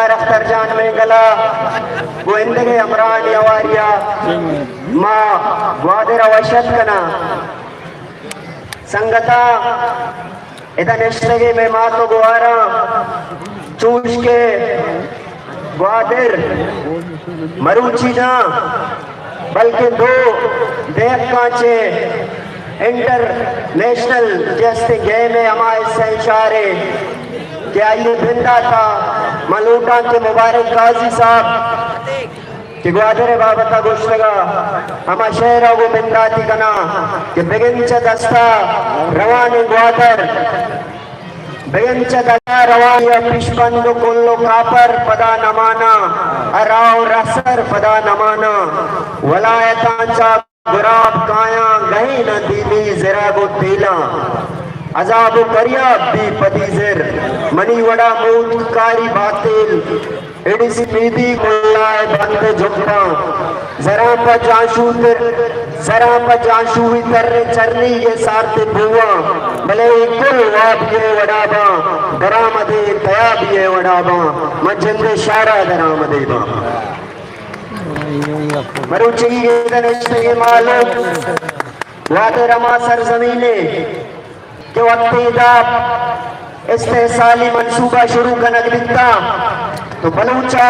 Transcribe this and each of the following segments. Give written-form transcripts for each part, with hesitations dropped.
सरदार अख्तर जान में गला गोविंदगे अमरान यवारिया माँ ग्वादेरा वशत कना संगता इधर नेशनगे में माँ तो गुआरा चूश के ग्वादर मरूची ना बल्कि दो देख कांचे इंटरनेशनल जैसे गेम में हमारे से इशारे क्या ये बिंदा था मलूटा के मुबारक गाजी साहब कि ग्वादर बाबता गोश्तगा हम शहर वो बिंदा थी कना कि बेगंच दस्ता रवानी ग्वादर बेगंच दस्ता रवानी पिशबंदो कोल्लो कापर पदा नमाना अराव रसर पदा नमाना वलायतांचा गुराब काया गही न दीनी जरा गो तेला अजाब करिया भी पदीजर मनी वड़ा मूत कारी बातिल एडिसी पीदी कोल्लाए बंद झुकता जरा पर जाशू इतर चरनी ये सारते बुआ भले कुल वाब ये वड़ाबा दरामदे तया भी ये वड़ाबा मंजंदे शारा दरामदे बा मरुची के मालूम वादे रमा सरजमीने के वक्त इस्तेसाली मंसूबा शुरू करने दिखता तो बलूचा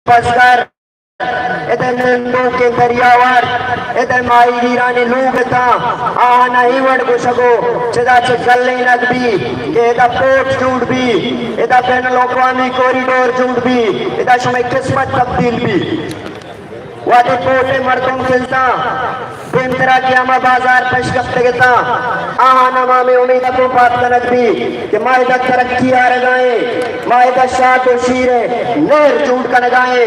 बसकर इधर नंदो के दरियावर इधर माई वीराने लोग था आना ही वड़ को सको चदा चल नहीं नकबी इधर पोर्ट जूट भी इधर बैनुल अक़वामी कॉरिडोर जूट भी इधर समय किस्मत तब्दील भी वादे पोटे मर्दों खिलता प्रेम तेरा कियामा बाजार पेश करते गता आहानमा में उम्मीद को बात करक भी कि मायदा तरक्की आ रगाए मायदा शाह तो शीरे नेर झूठ का लगाए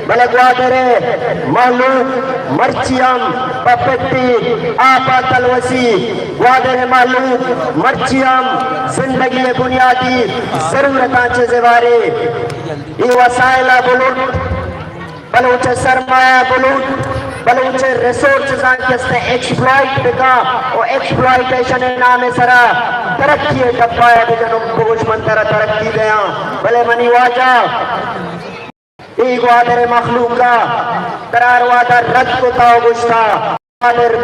भले ग्वादरे मालूम मर्चियम पपेटी आपा तलवसी ग्वादरे मालूम मर्चियम जिंदगी बुनियादी जरूरतां चेज़ेवारे ये वसाइला बुलूट बलूचे सरमाया बुलूट बलूचे रिसोर्सेस आंकस्ते एक्सप्लॉइट बिका और एक्सप्लॉइटेशन नाम सरा तरक्की टप्पाया बिजन बुश मंतरा तरक्की गया भले मनी वाजा ई ग्वादर मखलूका करार वादा रद को ताओ गुश्ता ग्वादर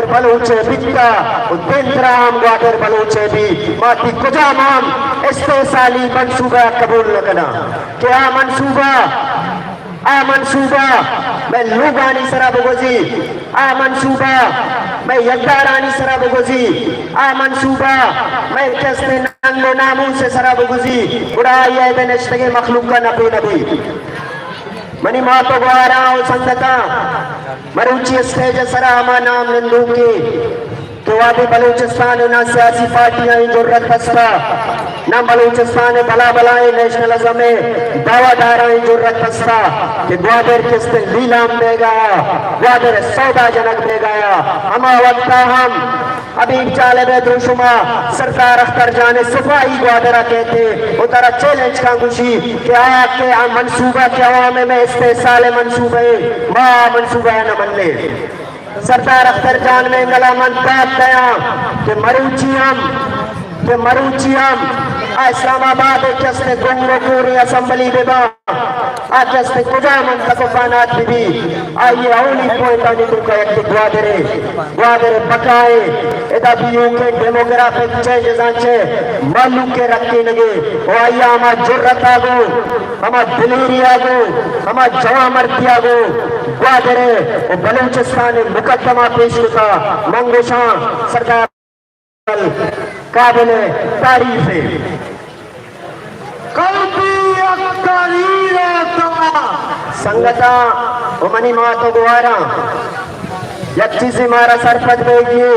बलूचे बिका उद्देंद्राम ग्वादर बलूचे भी माती कुजामाम इस्तेसाली मंसूबा कबूल लगना क्या मंसूबा मैं लुगानी सरा बगोजी मंसूबा मैं यद्दारानी सरा बगोजी मंसूबा मैं कस्ते नंगो नामू से सरा बगोजी उड़ाया नश्तगे मखलूक का नबी नबी मनी मातो ग्वारा संगता मरुची स्टेज सरा हमा नाम नंदू की तो वादे बलूचिस्तान ना सियासी पार्टियां जरूरत बसता ना बलूचिस्तान भला भलाई नेशनल अज़म दावादार जरूरत बसता कि ग्वादर किस्ते नीलाम देगा ग्वादर सौदा जनक देगा हमा वक्त हम अभी चाले बेदरुशुमा सरदार अख्तर जाने सिपाही ग्वादरा कहते उतारा चैलेंज का खुशी कि आया के मंसूबा के अवामे में इस्तेसाले मंसूबे माँ मंसूबा न बनने सरदार अख्तर जान में गला मन बात गया कि मरूचियम इस्लामाबाद जैसे गोंगो पूरी असेंबली बेबा आज जैसे कुजा मन तक बानात भी आइए औली पॉइंट आने तो कहते ग्वादरे पकाए इधर भी यूके डेमोग्राफिक चेंजेस आंचे मालूम के रखने लगे और आइए हमार जुर्रत आगो हमार दिलेरी आगो हमार जवा मर्दी आगो ग्वादरे और बलूचिस्तान मुकदमा पेश होता मंगोशा सरदार काबिल तारीफ है संगता मनी मातो गुआरा यक्षी से मारा सरपंच बेगिए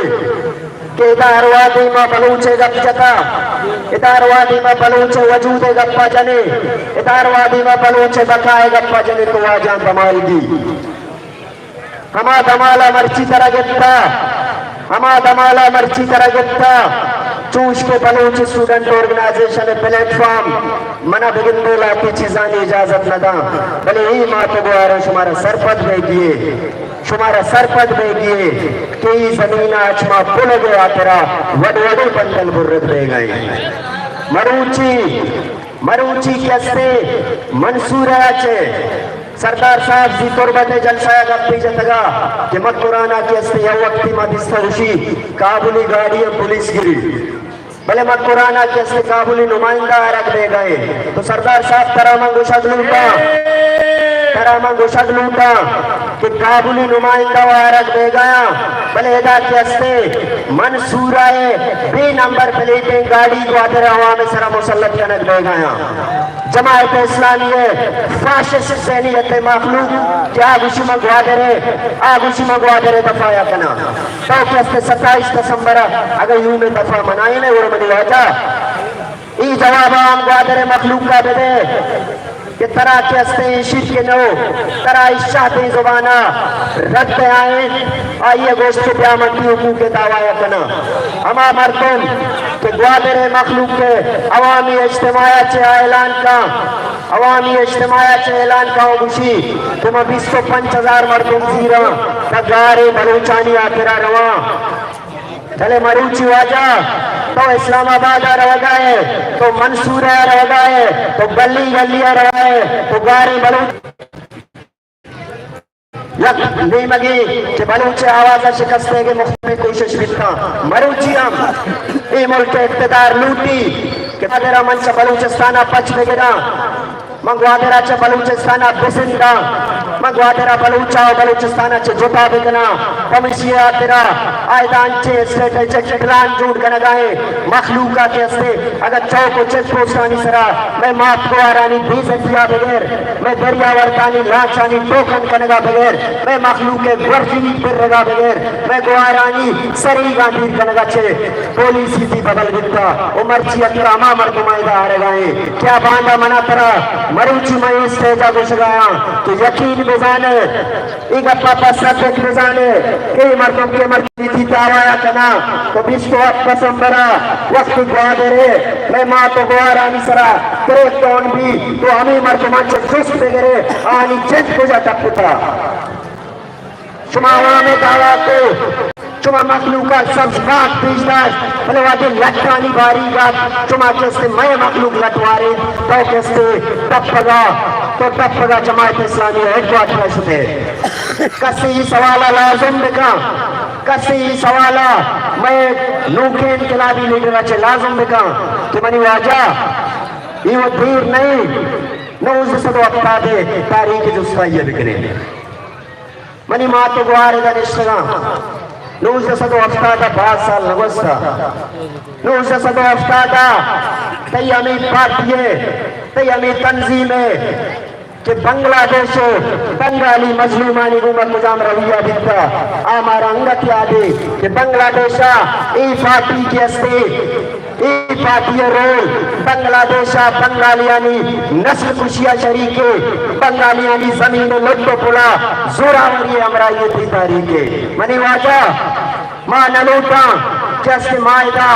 के इदारवादी में बलूचे गपचता इदारवादी में बलूचे वजूदे गप्पा जने इदारवादी में बलूचे बकाए गप्पा जने तो आजान कमाल दी हमा दमाला मर्ची तरह गिफ्ता चूश के बलूच स्टूडेंट ऑर्गेनाइजेशन प्लेटफॉर्म मना बिगिंदे लाती चीजानी इजाजत न दा भले ही मातो गुआरा शुमारा सरपद बेगिए कई जमीन आचमा पुल गया तेरा वडवडे बंदल बुर्रत रह गए मरूची मरूची कैसे मंसूर है सरदार साहब जी तुरबत जलसाया गप्पी जतगा कि मत कुराना कैसे या वक्ती मदिस्तरुशी काबुली गाड़ी पुलिस गिरी भले मत कुराना कैसे काबुली नुमाइंदा रख दे गए तो सरदार साहब तरामा गुशद लूटा कि काबुली नुमाइंदा रख दे गया भले एदा कैसे मंसूरा बे नंबर प्लेटें गाड़ी को आदर हवा में सरा मुसल्लत कनक दे गया जमायत इस्लामी फाशिस्ट सैनियत मखलूक क्या आगुशी मंगवादरे दफाया कना तो कैसे 27 दिसंबर अगर यूं में दफा मनाए ने वो मनी वाजा ई जवाब आम ग्वादरे मखलूक का दे कि तरा कैसे शीत के नो तरा इशाते जुबाना रद्द आए आइए गोश्त ब्यामती हुकूक के दावाया कना हमा मरतम कि ग्वादरे मखलूक के अवामी इज्तिमाया चे ऐलान का गुशी तुम 20-5000 मरतम जीरा तगारे बलूचानी आखिरा रवा चले मरूची वाजा तो इस्लामाबाद रह गए तो मंसूर रह गए तो गली गलियां रह गए तो गारे बलूच नहीं मगी कि बलूच आवाज शिकस्ते के मुफ्त में कोशिश बिता मरूची हम ये मुल्क के इख्तिदार लूटी कि मेरा मन से बलूचिस्ताना पच में गिरा मंगवादराच्या बलूचिस्ताना बिसिंदा मंगवादरा बलूचिस्तानाचे जोता बिकना कमिशिया तेरा आयदानचे स्टेटचे चटलान जोड गणगाए मखलूका के असते अगर चौको चेक पोस्टानी सरा मैं माफ को आरानी बेइज्जतिया बगैर मैं दरिया वर्तानी लाचानी टोकन कनगा बगैर मैं मखलूक के वर्फी पर रगा बगैर मैं गुआरानी सरी गांधी कनगा छे पुलिस ही बदल गिरता उमर ची अतरा मामर कुमाइदा आ रगाए क्या बांधा मना तरा मरूची में स्टेजा गुशगाया तो यकीन बेजाने इगा पापा सत्य बेजाने कई मर्दों के मर्दी थी तावाया कना तो 20 दिसंबर वक्त ग्वादरे मैं मां तो गुआरानी सरा तेरे कौन भी तो हमें मर्दमान से खुश बेगरे आनी चेत को जाता पुता शुमावा में दावा को चुमा मखलूका सब बात पेशदाश भले वादे लटकानी बारी बात चुमा कैसे मैं मखलूक लटवारे तो कैसे तपगा जमायत इस्लामी हेडक्वार्टर शुते कसी सवाला लाजम बिका कसी सवाला मैं नूखे इनकलाबी लीडर अच्छे लाजम बिका कि मनी वाजा ये वो देर नहीं नौज सदो अपता दे तारीख जुस्ताइया बिकने मनी मातो गुआरे का निश्चगा नूज़ सदो अफ्तादा 5 साल लगोस्ता नूज़ सदो अफ्तादा तयमी पार्टिये तयमी तंजीमे कि बांग्लादेश बंगाली मजलूमानी गुमत मुजाम रविया दिखता हमारा अंगत यादे कि बांग्लादेश ई पार्टी के अस्ते ई पार्टी रोल बांग्लादेश बंगालियानी नस्ल कुशिया शरीके बंगालियानी जमीन लुटो पुला जोरावरी हमरा ये थी तारीखे मनी वाजा मां नलूटा जैसे मायदा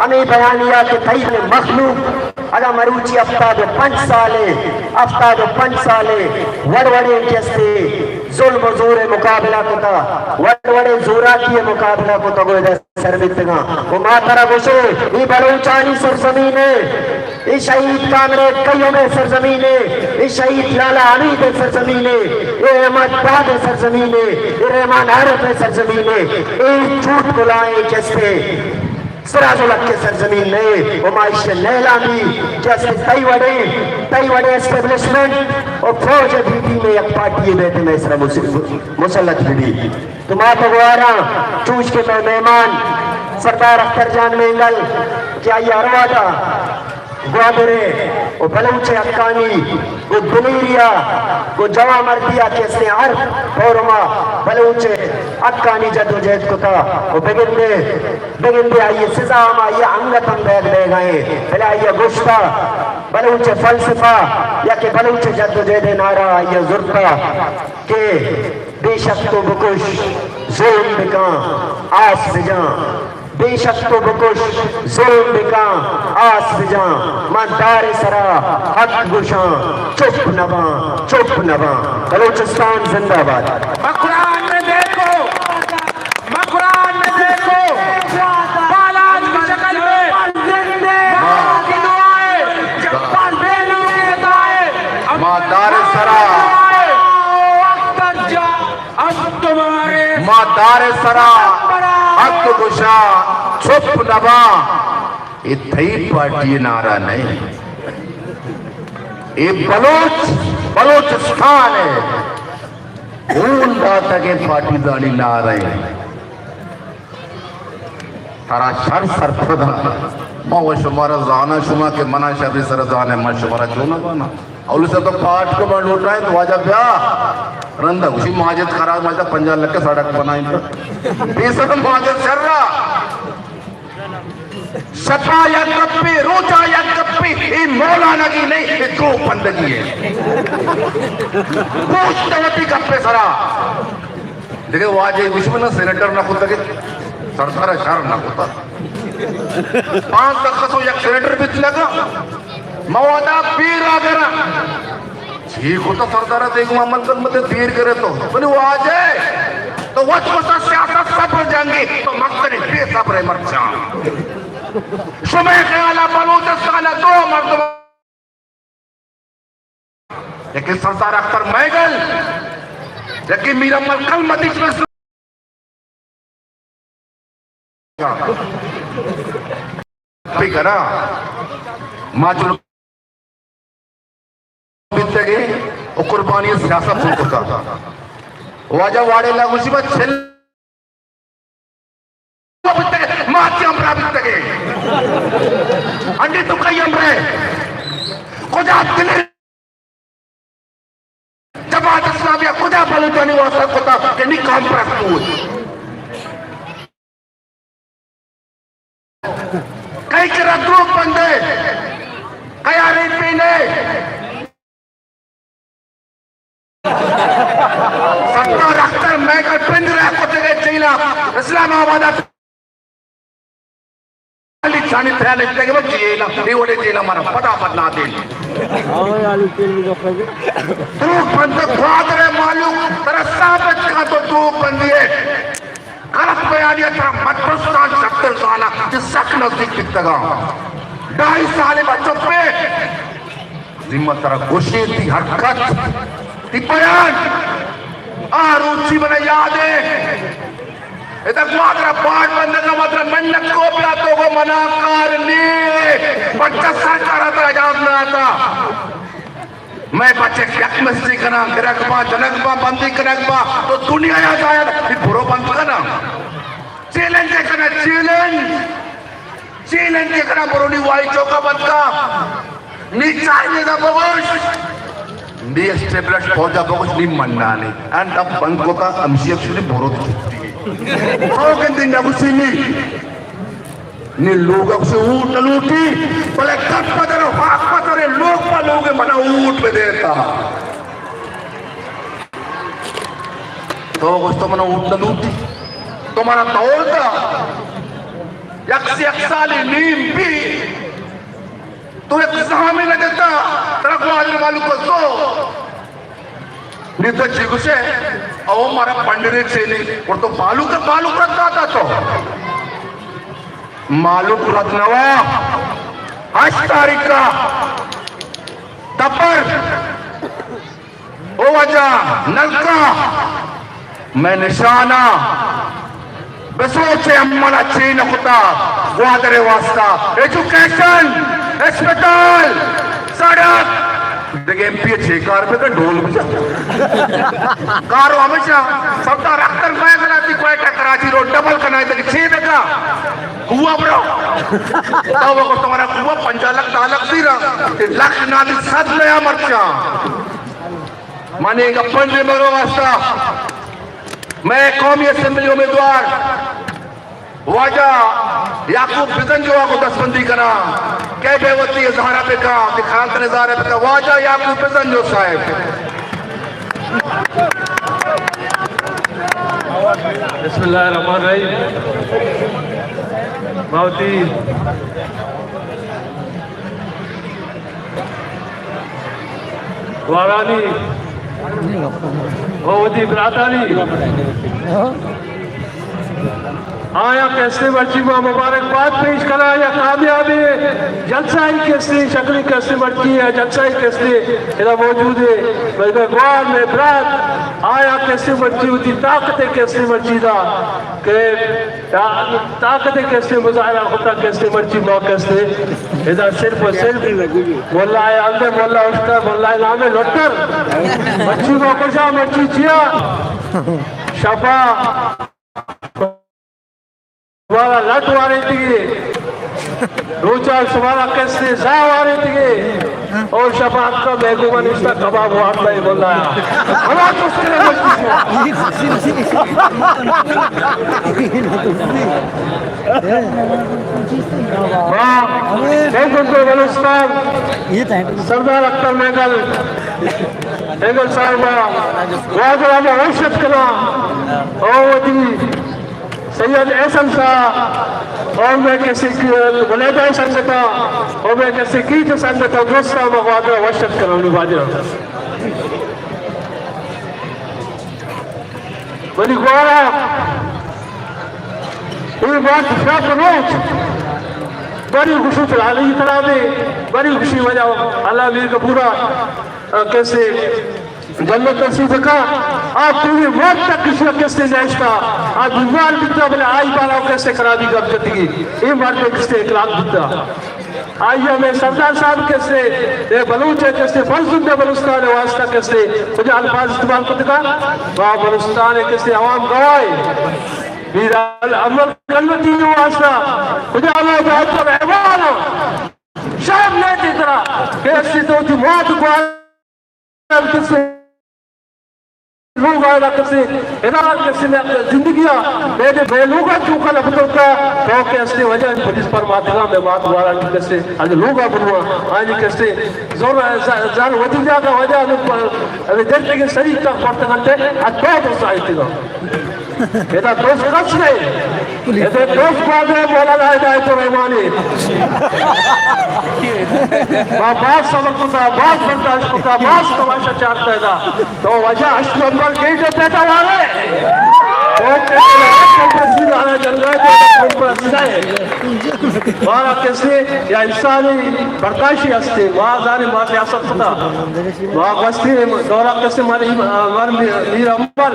हमें बयानिया के कई मखलूक अगर मरूची अफ्ताद 5 साले वड़वड़े जैसे जुल्म जोरे मुकाबला कोता वड़वड़े जोरा की मुकाबला कोता गोदा सरबितगा वो मातरा गोशे ये बलूचानी सरजमीने ये शहीद कामरे कईयों में सरजमीने ये शहीद लाला हमीद सरजमीने ये अहमद बाद सरजमीने ये रहमान आरफ सरजमीने ये झूठ बुलाए जैसे सराजुलक के सरजमीन ने वो माइश नैलामी जैसे तई वड़े एस्टेब्लिशमेंट और फौज बीटी में एक पार्टी बैठे में इसरा मुसल्लत भी तो माँ तो गुआरा चूज के मेहमान सरदार अख्तर जान मेंगल क्या ये अरवादा ग्वादरे वो बलूचे अक्कानी वो दुलेरिया वो जवा मर्दिया कैसे हर पौरमा बलूचे अक्कानी जद्दोजहद को था वो बेगिंदे आइए सिजाम आइए अंगतम बैग ले गए पहले आइए गुश्ता बलूचे फलसफा या के बलूचे जद्दोजहद नारा आइए जुर्ता के बेशक तो बुकुश जुल्म बिका आस बिजा बेशक तो बकुश जुल्म बिका आस बिजा मंदार सरा हक गुशा चुप नवा बलूचिस्तान जिंदाबाद कुरान में देखो बालाज की शक्ल में की दुआएं मादार सरा अब तुम्हारे मादार सरा हक गुशा चुप नवा इथई पार्टी नारा नहीं ये बलोचिस्तान है ऊन बात के पार्टी दानी नारा है तारा शर सरफदा माँ शुमारा जाना शुमा के मना शबी सर जाने माँ शुमारा चोना बाना और से तो पाठ को मैं लूट रहा है तो आजा ब्या रंदा उसी माजिद खराब माजा पंजाब लग के सड़क बनाई तो बेसर माजिद चल रहा शता या कप्पी रोजा या कप्पी ये मौलाना की नहीं ये दो बंदगी है पूछते कप्पे सरा देखिए वो आज विश्व ना सेनेटर ना खुद लगे सरदार शहर ना होता 5 तक तो एक सेनेटर भी लगा मवादा पीर आगरा ठीक होता सरदार देखो अमल कर मत पीर करे तो बोले वो आ जाए तो वह तो सियासत सब जाएंगे तो मकसद बेसब्र मरचा समय ख्याल बलूचिस्तान 2 मरतबा लेकिन सरदार अख्तर मैगल लेकिन मीरा मलकल मदीश में करा माचुल बितगे और कुर्बानी सियासत सुन होता वाजा वाड़े लागू सी बात छेल बितगे माची अमरा बितगे अंडी तो कई अमरे खुदा दिले जमात इस्लामिया खुदा बलूचिस्तानी वासा कोता के नी काम प्रस्तुत कई करा ग्रुप बंदे कई आरे पीने सरदार अख्तर मैगल पिंजरा को जगह चीला इस्लामाबाद जानी थे लेके वो जेला ये जेला मारा पता बदला दे तू बंद फादर मालूम तेरा साबित का तो तू बंदी है गलत बयानिया था मदरसान शक्ल साला जिस शक नजदीक दिखता 2.5 साल बच्चों पे जिम्मत तरह गोशी थी हरकत थी बयान आरूची बने याद है इधर मात्रा पाठ बंद का मात्रा मन्नत को प्यातों को मना करने बच्चा सरकार आता आजाद ना आता मैं बच्चे मस्ती करा गिरकबा जनकबा बंदी करकबा तो दुनिया आ जाए फिर बुरो बंद करना चैलेंज करना चैलेंज करना बुरोनी वाई चौका बंद का नीचा लेगा बगोश नी एस्टेब्लिश पहुंचा बगोश नी मन्ना नहीं एंड अब बंद को का अमशी एक्चुअली बुरो दिखती है तो कहते हैं उसी नी लोग से ऊट लूटी बोले कट पदरो हाथ पदरे लोग पालोगे मना ऊट पे देता तो कुछ तो मना ऊट लूटी तो मना तोड़ता यक्सी यक्साली नीम भी तो एक सहामी न देता तरफ वाले वालों को सो नहीं तो चिकुशे और मारा पंडरे चेली और तो बालू करता था तो मालूक रत्नवा 8 तारीख का तपर ओ वजह नलका मैं निशाना बसोचे अम्मला चीन होता वादरे वास्ता एजुकेशन अस्पताल सड़क देखिए एमपीए 6 कार पे का ढोल बजा कारो हमेशा सरदार अख्तर मैगल आती क्वेटा कराची रोड डबल करना है 6 टका हुआ ब्रो तब को तुम्हारा हुआ 5 लाख 10 लाख दी रहा लाख नाली 7 नया मर्चा मानेगा पंजे मरो वास्ता मैं कौमी असेंबली उम्मीदवार वाजा याकूब बिजंजोआ को 10 बंदी करा क्या बेवती जहरा पे का दिखान नजारे पे का वाजा याकूब बिजंजो साहब बिस्मिल्लाहिर्रहमानिर्रहीम मावती वारानी बहुवती बरातानी आया कैसे मर्जी में मुबारकबाद पेश करा या कामयाबी जलसाई कैसे शक्ल कैसे मर्जी है जलसाई कैसे इधर मौजूद है भगवान में बरात आया कैसे मर्जी होती ताकत कैसे मर्जी था के ताकत कैसे मुजाहरा होता कैसे मर्जी मौ कैसे इधर सिर्फ और सिर्फ मोल्ला है अंदर मोल्ला उसका मोल्ला नाम है लोटर मर्जी को कुछ मर्जी चिया शफा तुम्हारा लट वारे दिए रोचा तुम्हारा कैसे जा वारे दिए और शफात का महबूबन इसका कबाब वाट नहीं बोल रहा है हमारा तो उसके लिए बलुस्तान सरदार अख्तर मेघल मेघल साहब वाजरा में औषध कला और सैयद एहसन शाह और मैं कैसे वलेदा संगता और मैं कैसे की तो संगता दोस्ता मवादरा वशत कराने बाजरा बड़ी गुआरा ये बात क्या करोच बड़ी खुशी चला ली तरह में बड़ी खुशी वजह अल्लाह मीर का पूरा कैसे जन्नत नसीब का आप पूरी मौत तक किसी कैसे नैशता आप बीमार बिता बोले आई बाला कैसे करा दी गब जिंदगी ये मर्द किससे इकलाक बिता आइए मैं सरदार साहब कैसे ये बलूच है कैसे फर्जुंदे बलुस्तान वास्ता कैसे मुझे अल्फाज इस्तेमाल करते का वाह बलुस्तान कैसे आवाम गवाए मेरा अमल कलमती वास्ता मुझे अल्लाह बहुत पर रहमान शायद नहीं दिख रहा कैसे तो थी मौत को कैसे लोग आया कैसे इनार कैसे जिंदगियां मेरे बेलूगा चूका लपटों का तो कैसे वजह पुलिस पर मातगा में बात वाला कैसे आज लोग बनवा आज कैसे जोर जार वतीजा का वजह अरे जल्दी के शरीर तक पड़ते घंटे आज तो साहित्य का এটা দোষ কাজ নেই এতে দোষ বাদে বলা যায় যায় তো রহমানি बात सबक होता बात बर्दाश्त होता बात तमाशा चाहता है तो वजह अशनंबर के जो पैदा वाले तो मारा कैसे या इंसानी बर्दाश्ती हस्ते वहाँ जाने मार रियासत होता वहाँ बस्ती दौरा कैसे मारे मीर अम्बल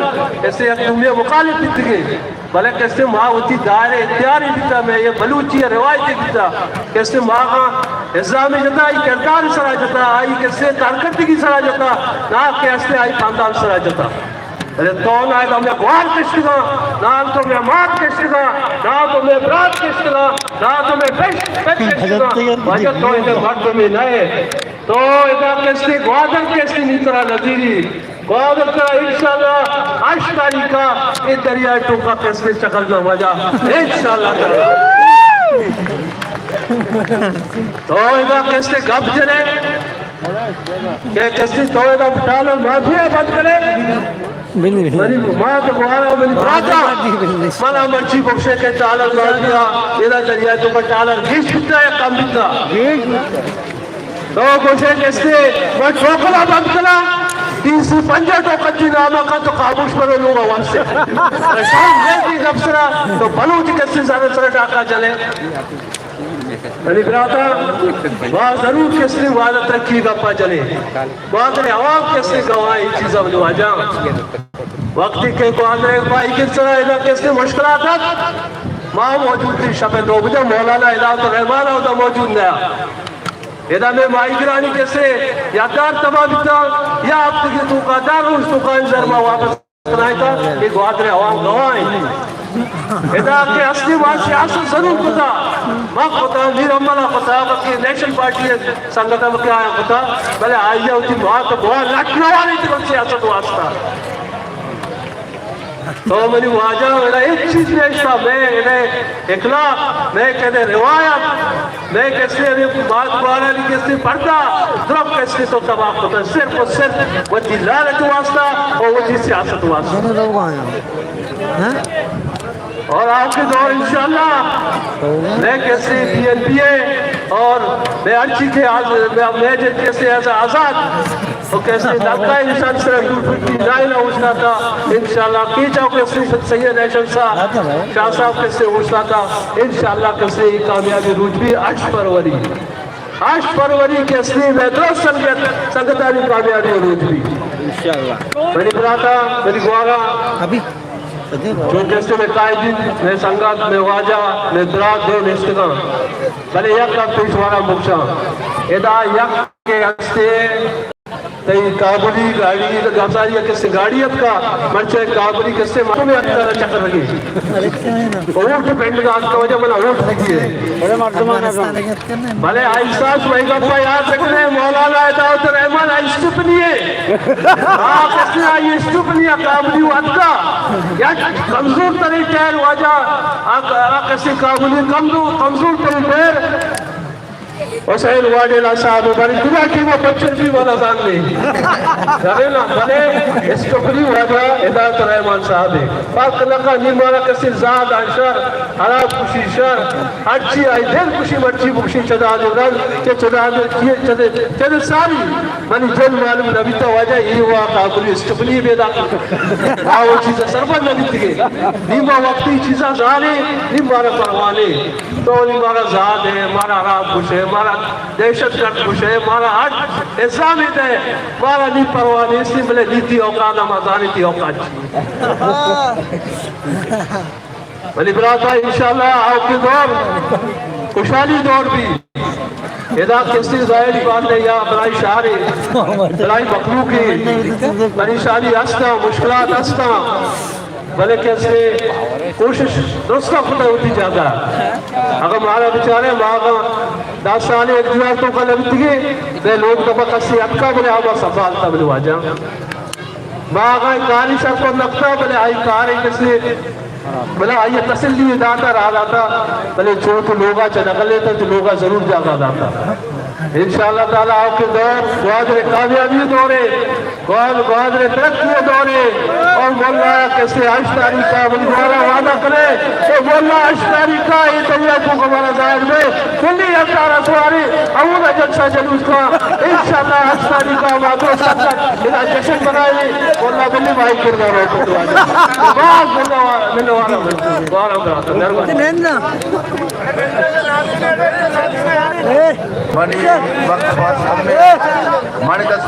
ऐसे तुम्हें मुखालिफ दिखे भले कैसे माँ होती दायरे इख्तियारी दिता मैं ये बलूची रिवायती दिता कैसे माँ का हिस्सा में जता आई किरदार सरा जता आई कैसे कारकर्दगी सरा जता ना कैसे आई खानदान सरा जता अरे तो ना तो मैं गुआर किश्तगा ना तो मैं मार किश्तगा ना तो मैं बरात किश्तगा ना तो मैं बेस्ट किश्तगा वजह तो इधर मर्द में नए तो इधर कैसे ग्वादर कैसे नहीं तरह नजीरी ग्वादर का इंशाल्लाह 8 तारीख का ये दरिया टोका कैसे चकल में मजा इंशाल्लाह तो इधर कैसे गप चले क्या कैसे तो इधर डालो माफिया बंद करे मेरी माँ तो गुआरा मेरी प्राता माना मर्ची बख्शे के चालर मार दिया इधर दरिया तो का चालर घिस बिता या कम बिता तो गोशे कैसे मैं ठोकला बंद करा 350 टोकन नामा का तो काबूश पर लोग आवाज से शाम में अफसरा तो बलूच कैसे ज्यादा सर डाका चले अली ब्राता वहाँ जरूर किसने वादा तरक्की का पा चले वहाँ तेरे आवाम किसने गवाही चीज़ों में आजा वक्त के को आंध्र भाई किस तरह इधर किसने मुश्किलात माँ मौजूद थी शबे 2 बजे मौलाना इधर तो रहमान होता मौजूद नया इधर में माई गिरानी कैसे यादार तबाह बिता या आपके लिए तू का दार उस तू का इंजर में वापस कराए था ये ग्वादरे आवाम गवाही इधर के असली बात सियासत जरूर पता वक्त होता मीर अम्मला पता कि नेशनल पार्टी संगठन में क्या आया पता भले आई होती वहाँ तो बहुत लटने वाली थी सियासत वास्ता तो मेरी वाजा मेरा एक चीज नहीं था मैं इन्हें इखलाक मैं कहते रिवायत मैं कैसे बात बारे कैसे पढ़ता द्रव कैसे तो तबाह होता सिर्फ और सिर्फ वो लालच वास्ता और वो सियासत वास्ता और आपके दौर इंशाल्लाह मैं कैसे PNPA और मैं अच्छी के मैं कैसे ऐसा आजाद और कैसे दबका इंसान से की लाइन उछला था इंशाल्लाह की जाओ कैसे सैयद ऐशम साहब शाह साहब कैसे उछला था इंशाल्लाह कैसे कामयाबी रूज भी 8 फरवरी कैसे मैद्रो संगतानी कामयाबी रूज भी इंशाल्लाह मेरी ब्राता मेरी गुआरा अभी जो कैसे में कायदी में संगात में वाजा में दराज दो निश्चिता भले यक का पेशवारा मुक्शा एदा यक के हस्ते तई काबुली गाड़ी गासारी किससे गाड़ियत का मर्चे काबुली किससे मालूम है अंदर चक्कर लगी ऊंट पेंड का आज का वजह बना ऊंट लगी है बड़े मर्दमान भले आइसास वहीगा पर याद रखने मौलाना दाऊद रहमान आइस्टुपनिए हां किसने आई स्टुपनिया काबुली वाद का या कमजोर तरीके वाजा आ किससे काबुली कमजोर तरीके हुसैन वाडेला साहब बड़ी दुआ की वो बच्चन भी वाला जान ले जरेला भले स्टोकरी वादा हिदायत रहमान साहब है पाक लगा निमारा कसी जाद अंशर हरा खुशी शर अच्छी आई दिल खुशी मर्ची खुशी चदा दे रन के चदा दे किए चदे सारी मानी जन मालूम नबी तो वजह ये हुआ काबुली स्टोकरी बेदा आओ चीज सरबत नबी थी निमा वक्ती चीजा जाने निमारा परवाने तो निमारा जाद है हमारा राब खुश है हमारा दहशत गर्द खुश है हमारा हट इस्लामित है हमारा नी परवाने इसलिए बोले नीति औकात मजानी थी औकात भली बराता इंशाल्लाह आपके दौर खुशहाली दौर भी इदा किसी जाहिर बात नहीं या बलाई शारी बलाई मखलूकी परेशानी हस्ता मुश्किलात हस्ता भले कैसे कोशिश दोस्तों खुदा होती जाता अगर हमारा बेचारे मागा 10 साल एक हजार तो कल बितगे वे लोग तो बकसी अटका बोले आवा सवाल तब वाजा मागा कारी सब को लगता बोले आई कारी किसने बोला आइए तसल्ली दाता रहा था भले जो तो लोगा चला लेता तो लोगा जरूर जाता था इंशाअल्लाह ताला आपके दौर ग्वादरे कामयाबी दौरे ग्वादरे तरक्की दौरे और मोल्ला कैसे 8 तारीख का हमारा वादा करे तो मोल्ला 8 तारीख का ये तैयार को हमारा जाहिर में कुल्ली अवतार सवारी अमूल जलसा जुलूस का इंशाअल्लाह 8 तारीख का वादा सत्तर इला जश्न बनाए मोल्ला बल्ली भाई किरदार हो तो बहुत मिलवाना वाला वक्त बाद